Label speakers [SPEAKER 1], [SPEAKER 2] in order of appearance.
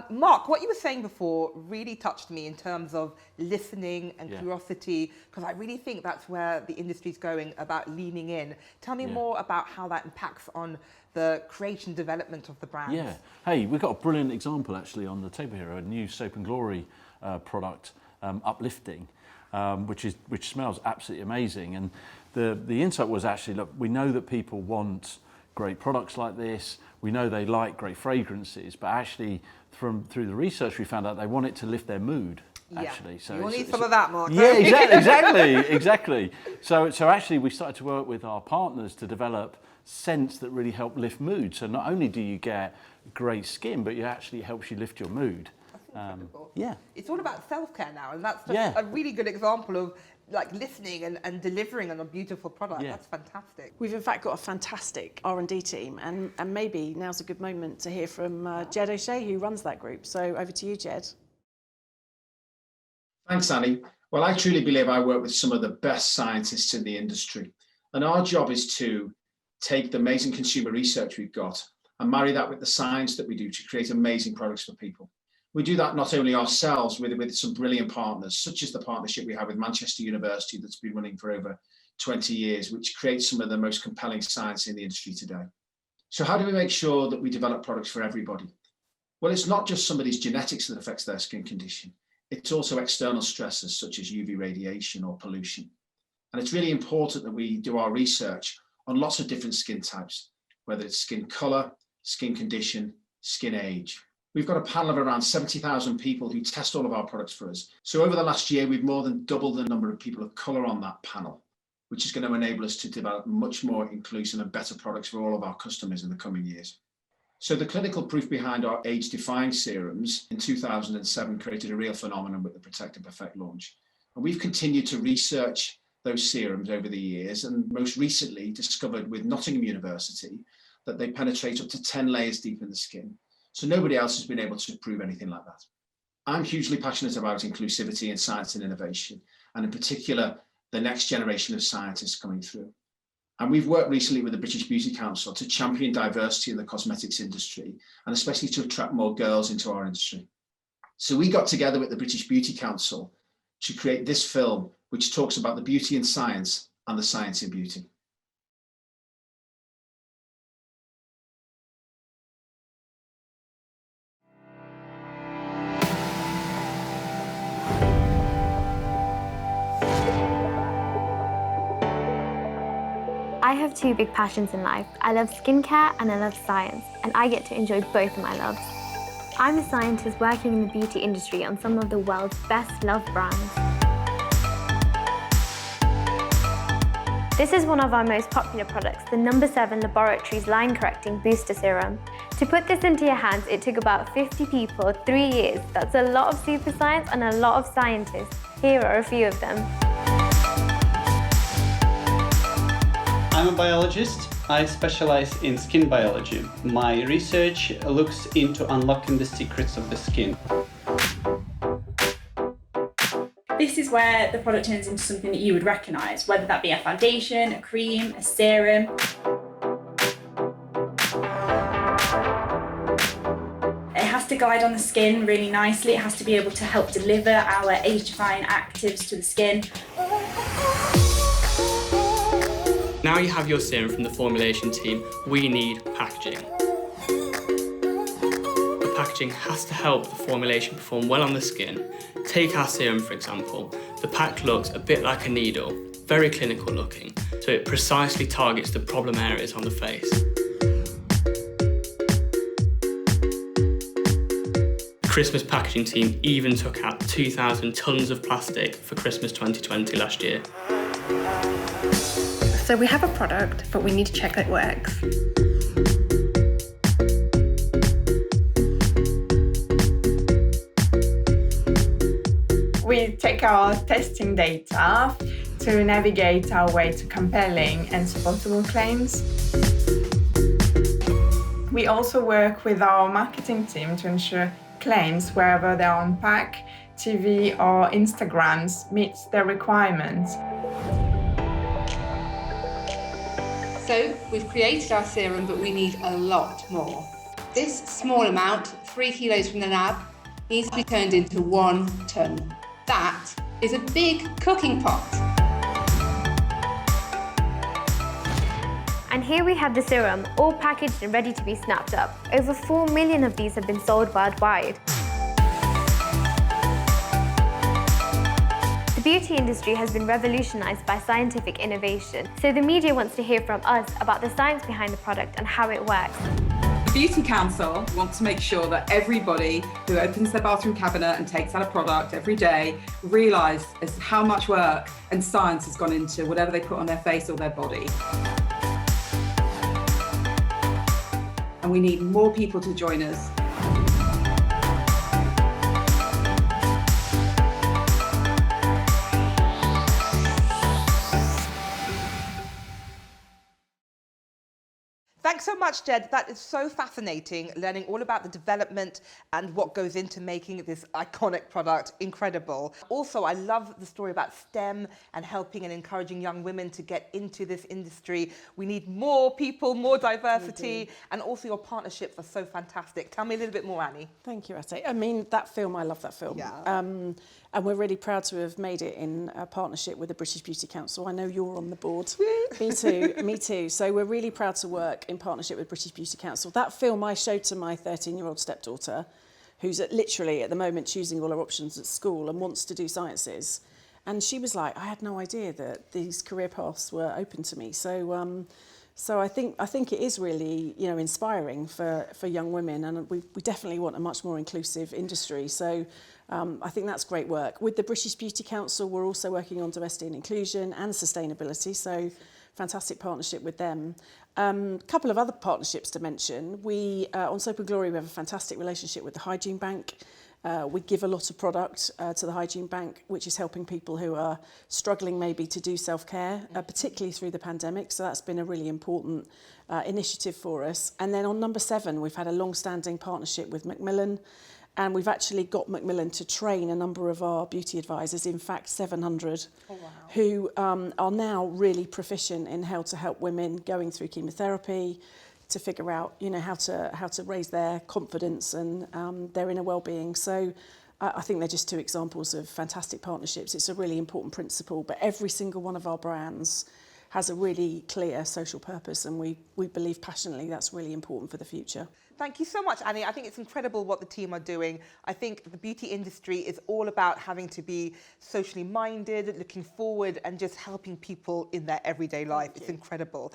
[SPEAKER 1] Mark, what you were saying before really touched me in terms of listening and curiosity, because I really think that's where the industry's going, about leaning in. Tell me more about how that impacts on the creation development of the brand.
[SPEAKER 2] Yeah. Hey, we've got a brilliant example actually on the table here, a new Soap and Glory product, Uplifting, which smells absolutely amazing. And the insight was actually, look, we know that people want great products like this. We know they like great fragrances, but actually through the research we found out they want it to lift their mood. Actually, so
[SPEAKER 1] you'll need some of that, Mark.
[SPEAKER 2] Yeah, exactly. So actually, we started to work with our partners to develop scents that really help lift mood. So not only do you get great skin, but it actually helps you lift your mood.
[SPEAKER 1] Yeah, it's all about self-care now, and that's just a really good example of like listening and delivering on a beautiful product. That's fantastic.
[SPEAKER 3] We've in fact got a fantastic R&D team, and maybe now's a good moment to hear from Jed O'Shea, who runs that group. So over to you, Jed.
[SPEAKER 4] Thanks, Annie. Well, I truly believe I work with some of the best scientists in the industry, and our job is to take the amazing consumer research we've got and marry that with the science that we do to create amazing products for people. We do that not only ourselves with some brilliant partners, such as the partnership we have with Manchester University that's been running for over 20 years, which creates some of the most compelling science in the industry today. So how do we make sure that we develop products for everybody? Well, it's not just somebody's genetics that affects their skin condition. It's also external stresses such as UV radiation or pollution. And it's really important that we do our research on lots of different skin types, whether it's skin color, skin condition, skin age. We've got a panel of around 70,000 people who test all of our products for us. So over the last year, we've more than doubled the number of people of colour on that panel, which is going to enable us to develop much more inclusive and better products for all of our customers in the coming years. So the clinical proof behind our age-defying serums in 2007 created a real phenomenon with the Protective Effect launch. And we've continued to research those serums over the years, and most recently discovered with Nottingham University that they penetrate up to 10 layers deep in the skin. So nobody else has been able to prove anything like that. I'm hugely passionate about inclusivity in science and innovation, and in particular, the next generation of scientists coming through. And we've worked recently with the British Beauty Council to champion diversity in the cosmetics industry, and especially to attract more girls into our industry. So we got together with the British Beauty Council to create this film, which talks about the beauty in science and the science in beauty.
[SPEAKER 5] I have two big passions in life. I love skincare and I love science, and I get to enjoy both of my loves. I'm a scientist working in the beauty industry on some of the world's best loved brands. This is one of our most popular products, the No7 Laboratories Line Correcting Booster Serum. To put this into your hands, it took about 50 people 3 years. That's a lot of super science and a lot of scientists. Here are a few of them.
[SPEAKER 6] I'm a biologist. I specialize in skin biology. My research looks into unlocking the secrets of the skin.
[SPEAKER 7] This is where the product turns into something that you would recognise, whether that be a foundation, a cream, a serum. It has to glide on the skin really nicely. It has to be able to help deliver our age-defying actives to the skin.
[SPEAKER 8] Now you have your serum from the formulation team, we need packaging. The packaging has to help the formulation perform well on the skin. Take our serum, for example. The pack looks a bit like a needle, very clinical looking, so it precisely targets the problem areas on the face. Christmas packaging team even took out 2,000 tonnes of plastic for Christmas 2020 last year.
[SPEAKER 9] So we have a product, but we need to check that it works.
[SPEAKER 10] We take our testing data to navigate our way to compelling and supportable claims. We also work with our marketing team to ensure claims, wherever they're on pack, TV or Instagrams, meets their requirements.
[SPEAKER 1] So we've created our serum, but we need a lot more.
[SPEAKER 11] This small amount, 3 kilos from the lab, needs to be turned into 1 tonne. That is a big cooking pot.
[SPEAKER 5] And here we have the serum, all packaged and ready to be snapped up. Over 4 million of these have been sold worldwide. The beauty industry has been revolutionized by scientific innovation, so the media wants to hear from us about the science behind the product and how it works.
[SPEAKER 12] The Beauty Council want to make sure that everybody who opens their bathroom cabinet and takes out a product every day realise how much work and science has gone into whatever they put on their face or their body. And we need more people to join us.
[SPEAKER 1] Thanks so much, Jed. That is so fascinating, learning all about the development and what goes into making this iconic product incredible. Also, I love the story about STEM and helping and encouraging young women to get into this industry. We need more people, more diversity, and also your partnerships are so fantastic. Tell me a little bit more, Annie.
[SPEAKER 3] Thank you, Ate. I mean, that film, I love that film.
[SPEAKER 1] Yeah.
[SPEAKER 3] And we're really proud to have made it in a partnership with the British Beauty Council. I know you're on the board. Me too, me too. So we're really proud to work in partnership with British Beauty Council. That film I showed to my 13-year-old stepdaughter, who's literally at the moment choosing all her options at school and wants to do sciences. And she was like, I had no idea that these career paths were open to me. So I think it is really, you know, inspiring for young women, and we definitely want a much more inclusive industry. So I think that's great work. With the British Beauty Council, we're also working on diversity and inclusion and sustainability. So fantastic partnership with them. Couple of other partnerships to mention. We on Soap and Glory, we have a fantastic relationship with the Hygiene Bank. We give a lot of product to the Hygiene Bank, which is helping people who are struggling maybe to do self-care, particularly through the pandemic. So that's been a really important initiative for us. And then on No7, we've had a long-standing partnership with Macmillan, and we've actually got Macmillan to train a number of our beauty advisors, in fact 700, who are now really proficient in how to help women going through chemotherapy, to figure out, you know, how to raise their confidence and their inner well-being. So I think they're just two examples of fantastic partnerships. It's a really important principle, but every single one of our brands has a really clear social purpose, and we believe passionately that's really important for the future.
[SPEAKER 1] Thank you so much, Annie. I think it's incredible what the team are doing. I think the beauty industry is all about having to be socially minded, looking forward, and just helping people in their everyday life. It's incredible.